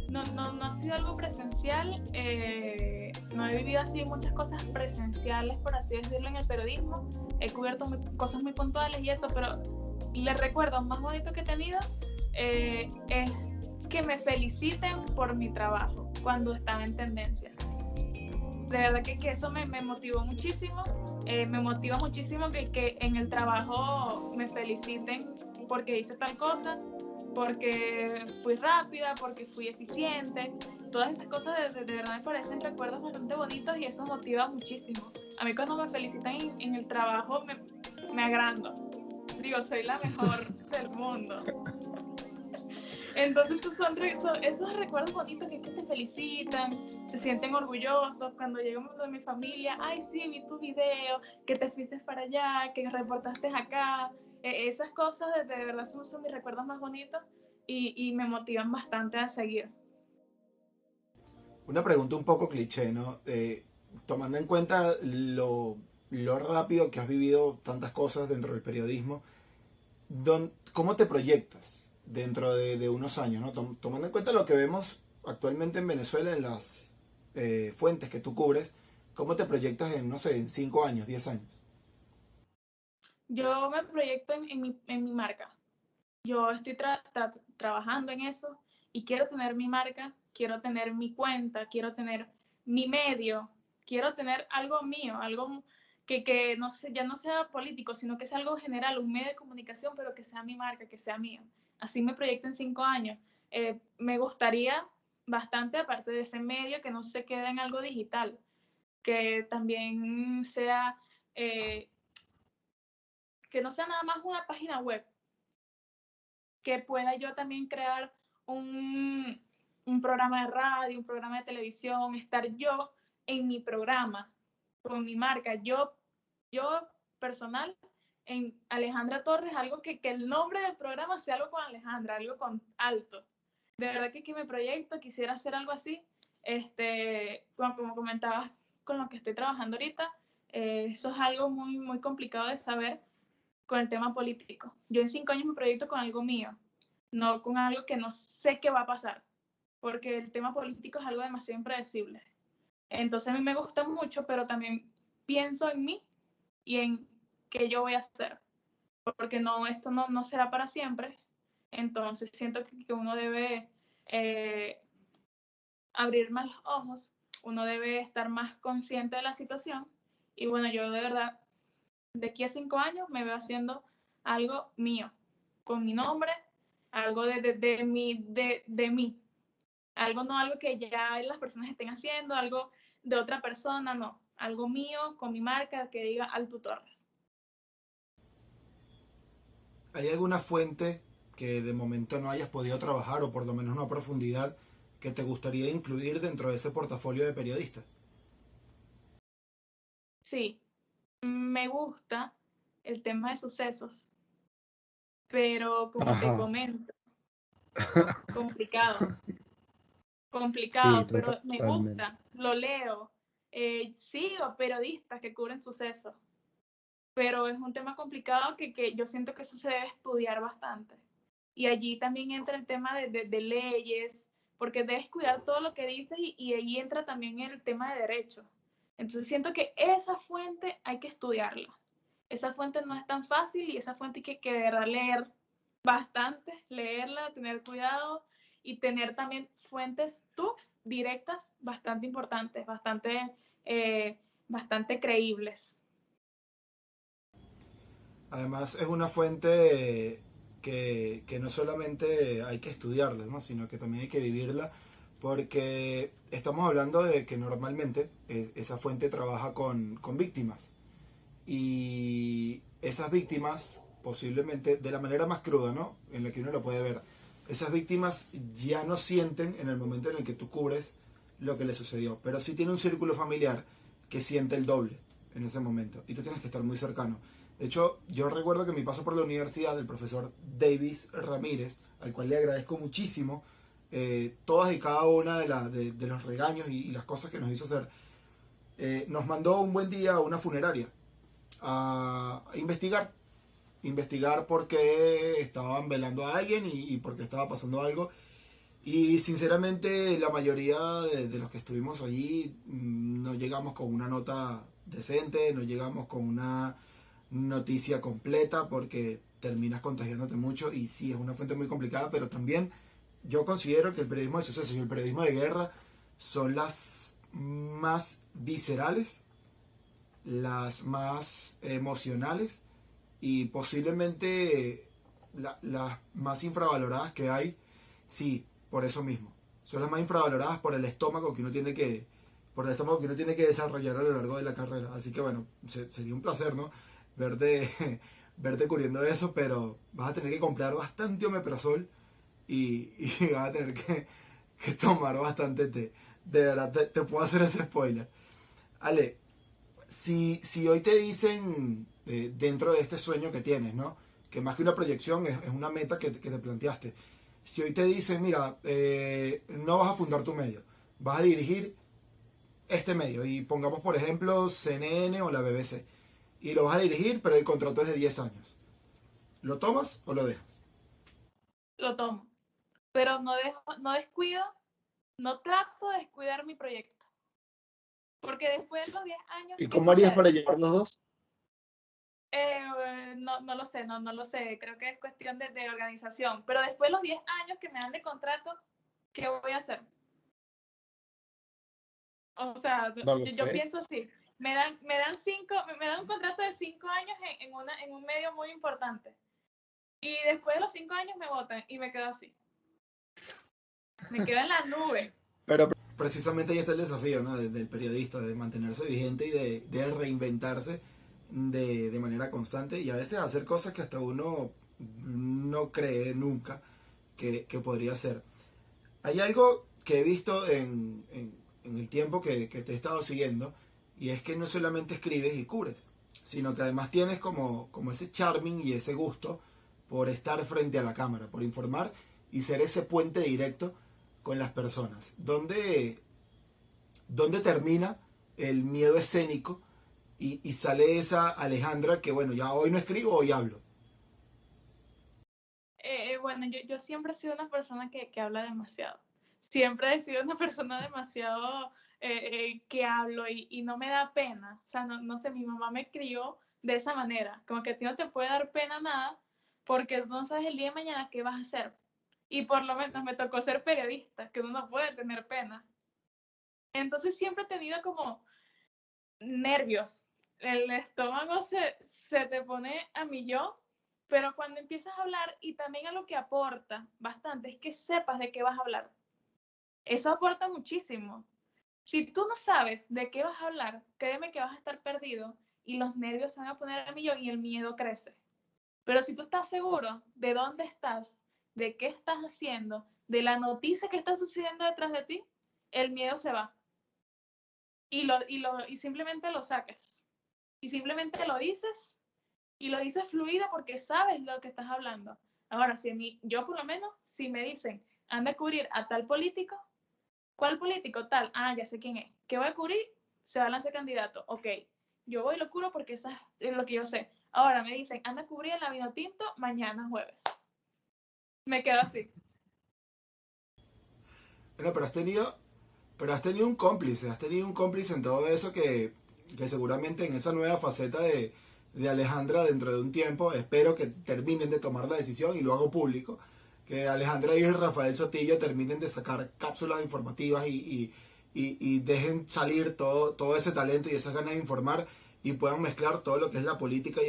no ha sido algo presencial, no he vivido así muchas cosas presenciales, por así decirlo, en el periodismo. He cubierto cosas muy puntuales y eso, pero el recuerdo más bonito que he tenido es que me feliciten por mi trabajo cuando estaba en tendencia. De verdad que eso me motivó muchísimo. Me motiva muchísimo que en el trabajo me feliciten porque hice tal cosa, porque fui rápida, porque fui eficiente. Todas esas cosas de verdad me parecen recuerdos bastante bonitos y eso motiva muchísimo. A mí cuando me felicitan en el trabajo me agrando. Digo, soy la mejor del mundo. Entonces esos recuerdos bonitos que te felicitan, se sienten orgullosos cuando llegamos de mi familia, ay sí, vi tu video, que te fuiste para allá, que reportaste acá, esas cosas de verdad son mis recuerdos más bonitos y me motivan bastante a seguir. Una pregunta un poco cliché, ¿no? Tomando en cuenta lo rápido que has vivido tantas cosas dentro del periodismo, ¿cómo te proyectas dentro de unos años, ¿no? Tomando en cuenta lo que vemos actualmente en Venezuela en las fuentes que tú cubres, ¿cómo te proyectas en, no sé, en 5 años, 10 años? Yo me proyecto en mi marca. Yo estoy trabajando en eso y quiero tener mi marca, quiero tener mi cuenta, quiero tener mi medio, quiero tener algo mío, algo que no sé, ya no sea político, sino que sea algo general, un medio de comunicación, pero que sea mi marca, que sea mío. Así me proyecto en 5 años. Me gustaría bastante, aparte de ese medio, que no se quede en algo digital, que también sea, que no sea nada más una página web, que pueda yo también crear un, un programa de radio, un programa de televisión, estar yo en mi programa, con mi marca, yo personal, en Alejandra Torres, algo que el nombre del programa sea algo con Alejandra, algo con alto. De verdad que me proyecto, quisiera hacer algo así, como comentabas con lo que estoy trabajando ahorita, eso es algo muy, muy complicado de saber con el tema político. Yo en 5 años me proyecto con algo mío, no con algo que no sé qué va a pasar, porque el tema político es algo demasiado impredecible. Entonces a mí me gusta mucho, pero también pienso en mí y en qué yo voy a hacer, porque no, esto no será para siempre. Entonces siento que uno debe abrir más los ojos, uno debe estar más consciente de la situación. Y bueno, yo de verdad, de aquí a 5 años me veo haciendo algo mío, con mi nombre, algo de mí. Algo no algo que ya las personas estén haciendo, algo de otra persona, no. Algo mío, con mi marca, que diga Altu Torres. ¿Hay alguna fuente que de momento no hayas podido trabajar o por lo menos no a profundidad que te gustaría incluir dentro de ese portafolio de periodista? Sí, me gusta el tema de sucesos, pero como te Ajá. comento, complicado, Sí, complicado, pero me totalmente. gusta, lo leo. Sigo periodistas que cubren sucesos, pero es un tema complicado que yo siento que eso se debe estudiar bastante. Y allí también entra el tema de leyes, porque debes cuidar todo lo que dices y ahí entra también el tema de derechos. Entonces siento que esa fuente hay que estudiarla. Esa fuente no es tan fácil y esa fuente hay que de verdad leer bastante, leerla, tener cuidado y tener también fuentes tú directas bastante importantes, bastante creíbles. Además es una fuente que no solamente hay que estudiarla, ¿no? Sino que también hay que vivirla, porque estamos hablando de que normalmente esa fuente trabaja con víctimas y esas víctimas posiblemente de la manera más cruda, ¿no? En la que uno lo puede ver, esas víctimas ya no sienten en el momento en el que tú cubres lo que le sucedió, pero sí tiene un círculo familiar que siente el doble en ese momento y tú tienes que estar muy cercano. De hecho, yo recuerdo que en mi paso por la universidad, el profesor Davis Ramírez, al cual le agradezco muchísimo todas y cada una de los regaños y las cosas que nos hizo hacer, nos mandó un buen día a una funeraria a investigar por qué estaban velando a alguien y por qué estaba pasando algo. Y sinceramente la mayoría de los que estuvimos allí no llegamos con una nota decente, no llegamos con una noticia completa porque terminas contagiándote mucho y sí, es una fuente muy complicada, pero también yo considero que el periodismo de sucesos y el periodismo de guerra son las más viscerales, las más emocionales y posiblemente las más infravaloradas que hay. Sí, por eso mismo. Son las más infravaloradas por el estómago que uno tiene que desarrollar a lo largo de la carrera. Así que bueno, sería un placer, ¿no? Verte, verte cubriendo eso, pero vas a tener que comprar bastante omeprazol y vas a tener que tomar bastante té. De verdad, te puedo hacer ese spoiler. Ale, si hoy te dicen, dentro de este sueño que tienes, ¿no? Que más que una proyección es una meta que te planteaste. Si hoy te dicen, mira, no vas a fundar tu medio, vas a dirigir este medio, y pongamos por ejemplo CNN o la BBC, y lo vas a dirigir, pero el contrato es de 10 años. ¿Lo tomas o lo dejas? Lo tomo. Pero no descuido, no trato de descuidar mi proyecto. Porque después de los 10 años, ¿Y ¿qué cómo harías para sucede? llevar los dos? No lo sé, no lo sé. Creo que es cuestión de organización. Pero después de los 10 años que me dan de contrato, ¿qué voy a hacer? O sea, No lo yo sé. pienso así. Me dan un contrato de 5 años en un medio muy importante. Y después de los 5 años me votan y me quedo así. Me quedo en la nube. Pero Precisamente ahí está el desafío, ¿no? Del periodista, de mantenerse vigente y de reinventarse de manera constante y a veces hacer cosas que hasta uno no cree nunca que podría hacer. Hay algo que he visto en el tiempo que te he estado siguiendo, y es que no solamente escribes y cubres, sino que además tienes como ese charming y ese gusto por estar frente a la cámara, por informar y ser ese puente directo con las personas. ¿Dónde termina el miedo escénico y sale esa Alejandra que, bueno, ya hoy no escribo, hoy hablo? Bueno, yo siempre he sido una persona que habla demasiado. Siempre he sido una persona demasiado que hablo y no me da pena. O sea, no sé, mi mamá me crió de esa manera. Como que a ti no te puede dar pena nada porque tú no sabes el día de mañana qué vas a hacer. Y por lo menos me tocó ser periodista, que uno no puede tener pena. Entonces siempre he tenido como nervios. El estómago se te pone a millón, pero cuando empiezas a hablar, y también a lo que aporta bastante, es que sepas de qué vas a hablar. Eso aporta muchísimo. Si tú no sabes de qué vas a hablar, créeme que vas a estar perdido y los nervios se van a poner a millón y el miedo crece. Pero si tú estás seguro de dónde estás, de qué estás haciendo, de la noticia que está sucediendo detrás de ti, el miedo se va. Y simplemente lo sacas. Y simplemente lo dices fluido porque sabes lo que estás hablando. Ahora, si a mí, yo por lo menos, si me dicen, anda a cubrir a tal político, ¿cuál político? Tal, ah, ya sé quién es. ¿Qué voy a cubrir? Se va a lanzar candidato. Ok, yo voy y lo cubro porque eso es lo que yo sé. Ahora me dicen, anda a cubrir el Vinotinto mañana jueves. Me quedo así. Bueno, pero has tenido has tenido un cómplice en todo eso que seguramente en esa nueva faceta de Alejandra dentro de un tiempo, espero que terminen de tomar la decisión y lo hago público, que Alejandra y Rafael Sotillo terminen de sacar cápsulas informativas y dejen salir todo ese talento y esas ganas de informar y puedan mezclar todo lo que es la política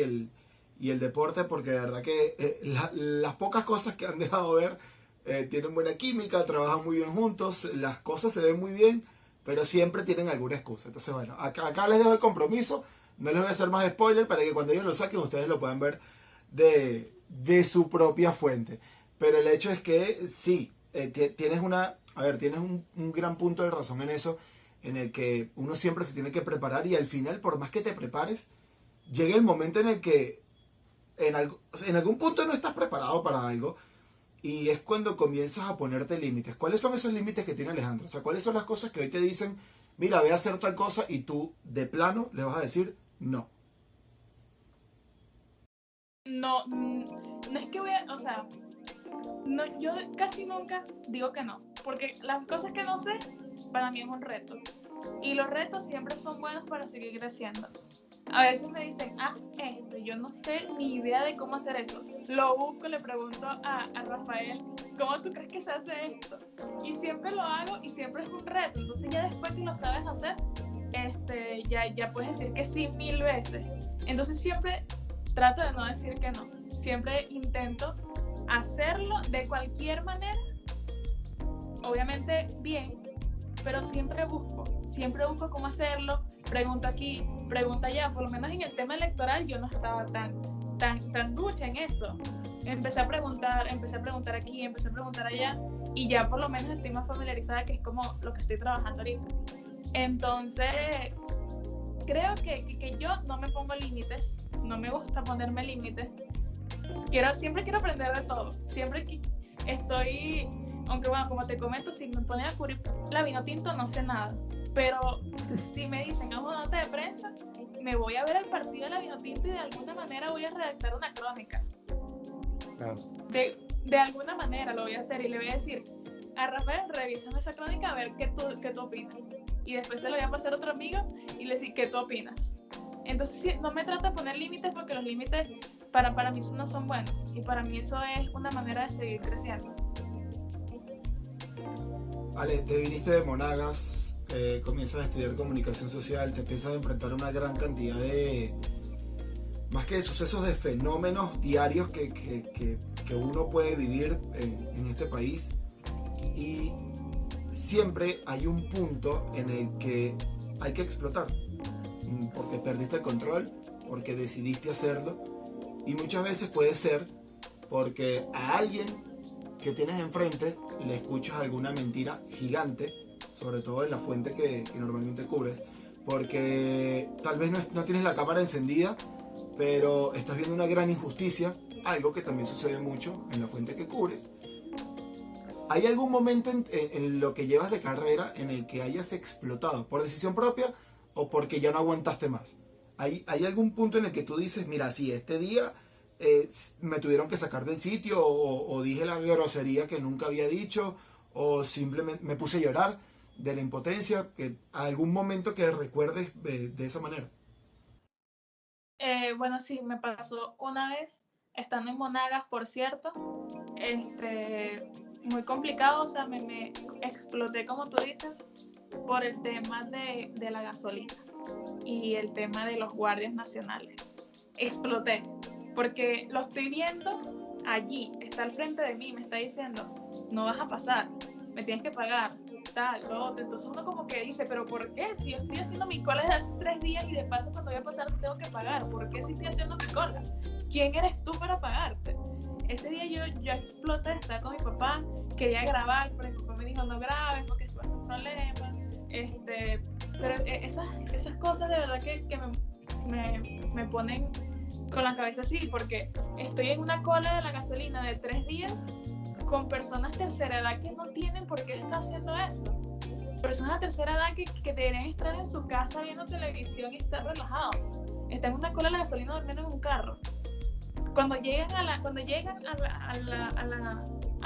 y el deporte, porque de verdad que las pocas cosas que han dejado ver tienen buena química, trabajan muy bien juntos, las cosas se ven muy bien, pero siempre tienen alguna excusa. Entonces, bueno, acá les dejo el compromiso, no les voy a hacer más spoiler para que cuando ellos lo saquen ustedes lo puedan ver de su propia fuente. Pero el hecho es que sí, tienes un gran punto de razón en eso, en el que uno siempre se tiene que preparar y al final, por más que te prepares, llega el momento en el que en algún punto no estás preparado para algo. Y es cuando comienzas a ponerte límites. ¿Cuáles son esos límites que tiene Alejandro? O sea, ¿cuáles son las cosas que hoy te dicen, mira, voy a hacer tal cosa y tú de plano le vas a decir no? No es que o sea, no, yo casi nunca digo que no, porque las cosas que no sé, para mí es un reto. Y los retos siempre son buenos para seguir creciendo. A veces me dicen, yo no sé ni idea de cómo hacer eso. Lo busco, le pregunto a Rafael, ¿cómo tú crees que se hace esto? Y siempre lo hago y siempre es un reto. Entonces ya después que lo sabes hacer, ya puedes decir que sí 1000 veces. Entonces siempre trato de no decir que no. Siempre intento hacerlo de cualquier manera, obviamente bien, pero siempre busco cómo hacerlo, pregunto aquí, pregunto allá. Por lo menos en el tema electoral yo no estaba tan ducha en eso. Empecé a preguntar aquí, empecé a preguntar allá, y ya por lo menos estoy más familiarizada, que es como lo que estoy trabajando ahorita. Entonces, creo que yo no me pongo límites, no me gusta ponerme límites. Siempre quiero aprender de todo, siempre estoy, aunque bueno, como te comento, si me ponen a cubrir la Vinotinto no sé nada, pero si me dicen haz una nota de prensa, me voy a ver el partido de la Vinotinto y de alguna manera voy a redactar una crónica. Claro. De alguna manera lo voy a hacer y le voy a decir a Rafael, revísame esa crónica a ver qué tú opinas. Y después se lo voy a pasar a otro amigo y le decir qué tú opinas. Entonces sí, no me trata de poner límites, porque los límites para mí no son buenos, y para mí eso es una manera de seguir creciendo. Ale, te viniste de Monagas, comienzas a estudiar comunicación social, te empiezas a enfrentar a una gran cantidad de, más que de sucesos, de fenómenos diarios que uno puede vivir en este país, y siempre hay un punto en el que hay que explotar, porque perdiste el control, porque decidiste hacerlo, y muchas veces puede ser porque a alguien que tienes enfrente le escuchas alguna mentira gigante, sobre todo en la fuente que normalmente cubres, porque tal vez no tienes la cámara encendida, pero estás viendo una gran injusticia, algo que también sucede mucho en la fuente que cubres. ¿Hay algún momento en lo que llevas de carrera en el que hayas explotado por decisión propia o porque ya no aguantaste más? ¿Hay algún punto en el que tú dices, mira, sí, este día me tuvieron que sacar del sitio, o dije la grosería que nunca había dicho, o simplemente me puse a llorar de la impotencia? ¿Algún momento que recuerdes de esa manera? Bueno, sí, me pasó una vez estando en Monagas, por cierto. Muy complicado, o sea, me exploté, como tú dices, por el tema de la gasolina y el tema de los guardias nacionales. Exploté, porque lo estoy viendo allí, está al frente de mí, me está diciendo, no vas a pasar, me tienes que pagar, tal, lo otro. Entonces uno como que dice, pero ¿por qué? Si yo estoy haciendo mi cola desde hace 3 días y de paso cuando voy a pasar tengo que pagar, ¿por qué si estoy haciendo mi cola? ¿Quién eres tú para pagarte? Ese día yo exploté, estaba con mi papá, quería grabar, pero mi papá me dijo no grabes porque esto va a ser un problema. Pero esas cosas de verdad que me ponen con la cabeza así, porque estoy en una cola de la gasolina de 3 días con personas de tercera edad que no tienen por qué estar haciendo eso. Personas de tercera edad que deberían estar en su casa viendo televisión y estar relajados. Están en una cola de la gasolina durmiendo en un carro. Cuando llegan a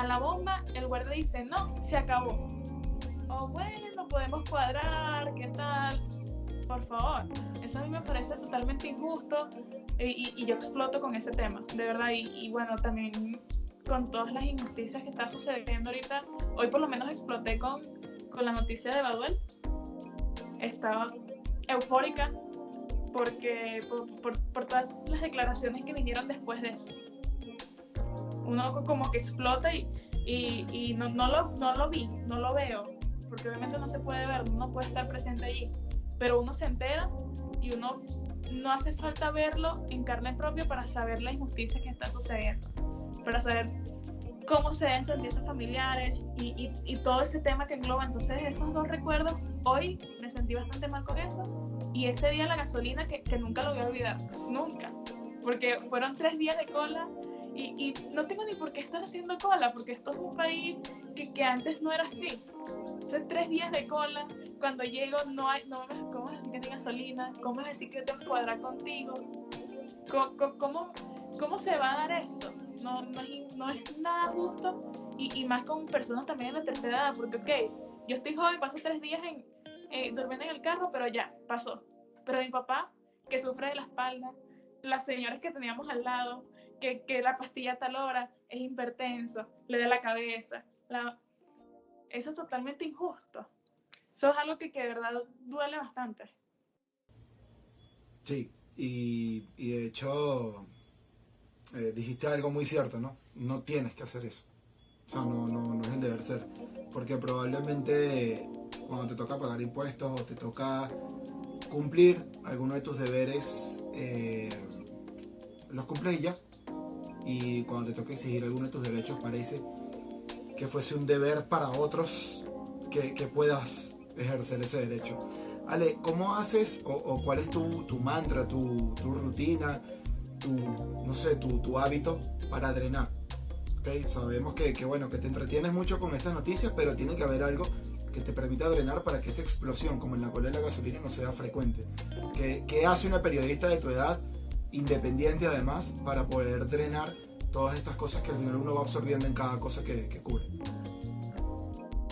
la bomba, el guardia dice, no, se acabó. O bueno, podemos cuadrar, ¿qué tal? Por favor, eso a mí me parece totalmente injusto, y yo exploto con ese tema, de verdad. Y bueno, también con todas las injusticias que está sucediendo ahorita, hoy por lo menos exploté con la noticia de Baduel. Estaba eufórica porque por todas las declaraciones que vinieron después de eso. Uno como que explota y no lo vi, no lo veo, porque obviamente no se puede ver, uno no puede estar presente allí, pero uno se entera y uno no hace falta verlo en carne propia para saber la injusticia que está sucediendo, para saber cómo se deben sentir esos familiares y todo ese tema que engloba. Entonces esos dos recuerdos, hoy me sentí bastante mal con eso, y ese día la gasolina que nunca lo voy a olvidar, nunca, porque fueron 3 días de cola y no tengo ni por qué estar haciendo cola, porque esto es un país que antes no era así. Son 3 días de cola, cuando llego ¿cómo es decir que no hay gasolina? ¿Cómo es decir que yo tengo que cuadrar contigo? ¿Cómo se va a dar eso? No es nada justo, y más con personas también de la tercera edad, porque ok, yo estoy joven, paso 3 días durmiendo en el carro, pero ya, pasó. Pero mi papá, que sufre de la espalda, las señoras que teníamos al lado, que la pastilla a tal hora es hipertenso, le da la cabeza. Eso es totalmente injusto. Eso es algo que de verdad duele bastante. Sí, y de hecho dijiste algo muy cierto, ¿no? No tienes que hacer eso. O sea, no es el deber ser. Porque probablemente cuando te toca pagar impuestos o te toca cumplir alguno de tus deberes, los cumples y ya. Y cuando te toca exigir alguno de tus derechos, parece que fuese un deber para otros que puedas ejercer ese derecho. Ale, ¿cómo haces o cuál es tu mantra, tu rutina, tu hábito para drenar? ¿Okay? Sabemos que te entretienes mucho con estas noticias, pero tiene que haber algo que te permita drenar para que esa explosión, como en la cola de la gasolina, no sea frecuente. ¿Qué hace una periodista de tu edad, independiente además, para poder drenar todas estas cosas que al final uno va absorbiendo en cada cosa que cubre?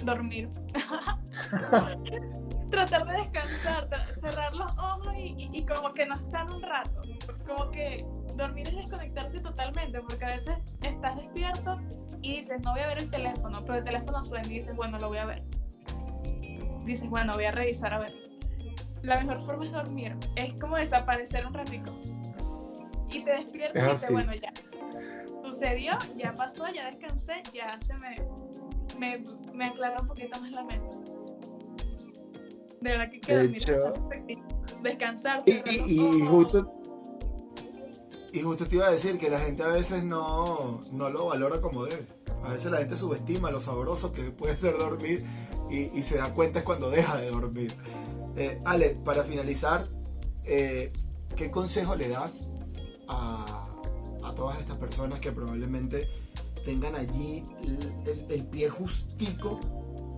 Dormir. Tratar de descansar, cerrar los ojos y como que no estar un rato. Como que dormir es desconectarse totalmente, porque a veces estás despierto y dices, no voy a ver el teléfono, pero el teléfono suena y dices, bueno, lo voy a ver. Dices, bueno, voy a revisar a ver. La mejor forma es dormir, es como desaparecer un ratico. Y te despiertas y dices, bueno, ya. Sucedió, ya pasó, ya descansé, ya se me aclara un poquito más la mente. De verdad que dormir es bastante efectivo. Descansar, y justo te iba a decir que la gente a veces no lo valora como debe. A veces la gente subestima lo sabroso que puede ser dormir y se da cuenta es cuando deja de dormir. Ale, para finalizar, ¿qué consejo le das a todas estas personas que probablemente tengan allí el pie justico,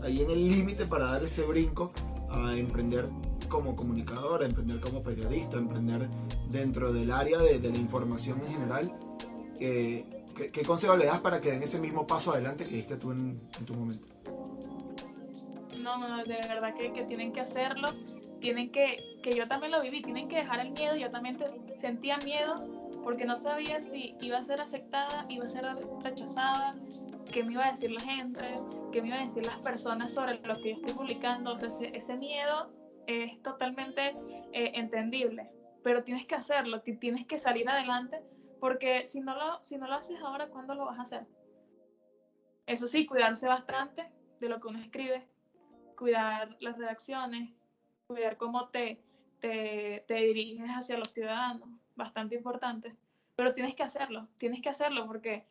ahí en el límite para dar ese brinco a emprender como comunicador, a emprender como periodista, a emprender dentro del área de la información en general? ¿Qué consejo le das para que den ese mismo paso adelante que diste tú en tu momento? No, de verdad que tienen que hacerlo. Tienen que yo también lo viví, tienen que dejar el miedo. Yo también sentía miedo porque no sabía si iba a ser aceptada, iba a ser rechazada, qué me iba a decir la gente, qué me iban a decir las personas sobre lo que yo estoy publicando. O sea, ese miedo es totalmente entendible, pero tienes que hacerlo, tienes que salir adelante, porque si no lo haces ahora, ¿cuándo lo vas a hacer? Eso sí, cuidarse bastante de lo que uno escribe, cuidar las redacciones, cuidar cómo te diriges hacia los ciudadanos, bastante importante, pero tienes que hacerlo porque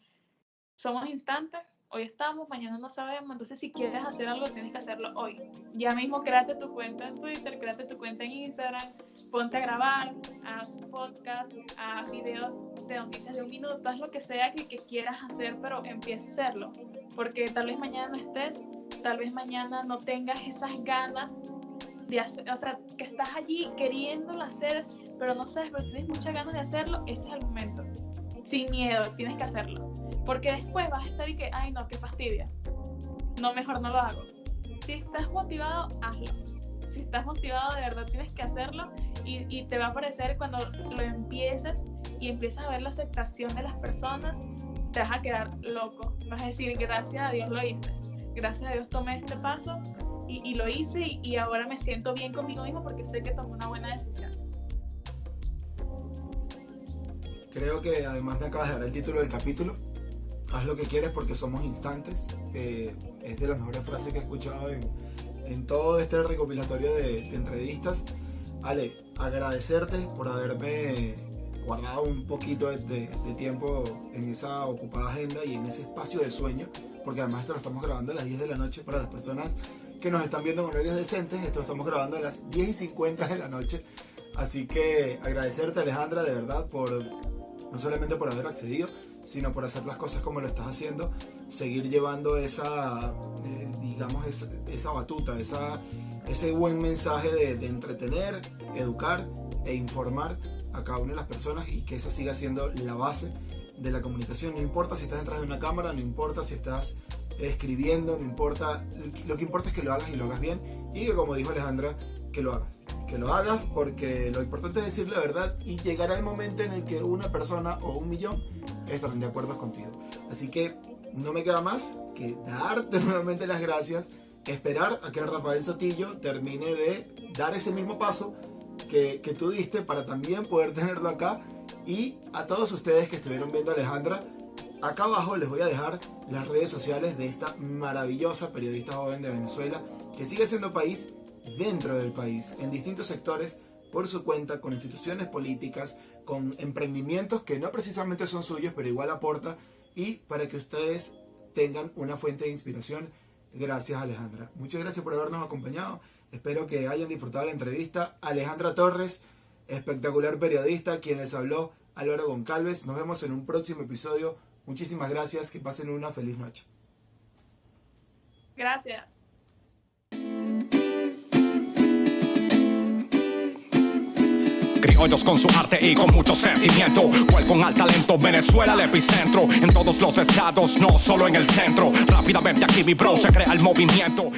somos instantes, hoy estamos, mañana no sabemos. Entonces si quieres hacer algo tienes que hacerlo hoy. Ya mismo créate tu cuenta en Twitter, créate tu cuenta en Instagram, ponte a grabar, haz podcast, haz videos de noticias de 1 minuto, haz lo que sea que quieras hacer, pero empieza a hacerlo, porque tal vez mañana no estés, tal vez mañana no tengas esas ganas de hacer, o sea, que estás allí queriéndolo hacer, pero no sabes, pero tienes muchas ganas de hacerlo. Ese es el momento, sin miedo, tienes que hacerlo, porque después vas a estar y que, ay no, qué fastidia, no, mejor no lo hago. Si estás motivado, hazlo. Si estás motivado, de verdad tienes que hacerlo, y te va a parecer, cuando lo empieces y empiezas a ver la aceptación de las personas, te vas a quedar loco, vas a decir, gracias a Dios lo hice, gracias a Dios tomé este paso y lo hice, y ahora me siento bien conmigo mismo porque sé que tomé una buena decisión. Creo que además me acabas de dar el título del capítulo. Haz lo que quieres porque somos instantes. Es de las mejores frases que he escuchado en todo este recopilatorio de entrevistas. Ale, agradecerte por haberme guardado un poquito de tiempo en esa ocupada agenda y en ese espacio de sueño, porque además esto lo estamos grabando a las 10 de la noche para las personas que nos están viendo en horarios decentes. Esto lo estamos grabando a las 10:50 de la noche. Así que agradecerte, Alejandra, de verdad, no solamente por haber accedido, sino por hacer las cosas como lo estás haciendo, seguir llevando esa batuta, ese buen mensaje de entretener, educar e informar a cada una de las personas, y que esa siga siendo la base de la comunicación. No importa si estás detrás de una cámara, no importa si estás escribiendo, no importa, lo que importa es que lo hagas y lo hagas bien, y que, como dijo Alejandra, que lo hagas, que lo hagas, porque lo importante es decir la verdad y llegará el momento en el que una persona o 1 millón estarán de acuerdo contigo. Así que no me queda más que darte nuevamente las gracias, esperar a que Rafael Sotillo termine de dar ese mismo paso que tú diste para también poder tenerlo acá. Y a todos ustedes que estuvieron viendo a Alejandra, acá abajo les voy a dejar las redes sociales de esta maravillosa periodista joven de Venezuela que sigue siendo país dentro del país, en distintos sectores, por su cuenta, con instituciones políticas, con emprendimientos que no precisamente son suyos, pero igual aporta, y para que ustedes tengan una fuente de inspiración. Gracias, Alejandra. Muchas gracias por habernos acompañado. Espero que hayan disfrutado la entrevista. Alejandra Torres, espectacular periodista, quien les habló, Álvaro Goncalves. Nos vemos en un próximo episodio. Muchísimas gracias. Que pasen una feliz noche. Gracias. Criollos con su arte y con mucho sentimiento. Cual con alto talento, Venezuela el epicentro. En todos los estados, no solo en el centro. Rápidamente aquí mi bro se crea el movimiento.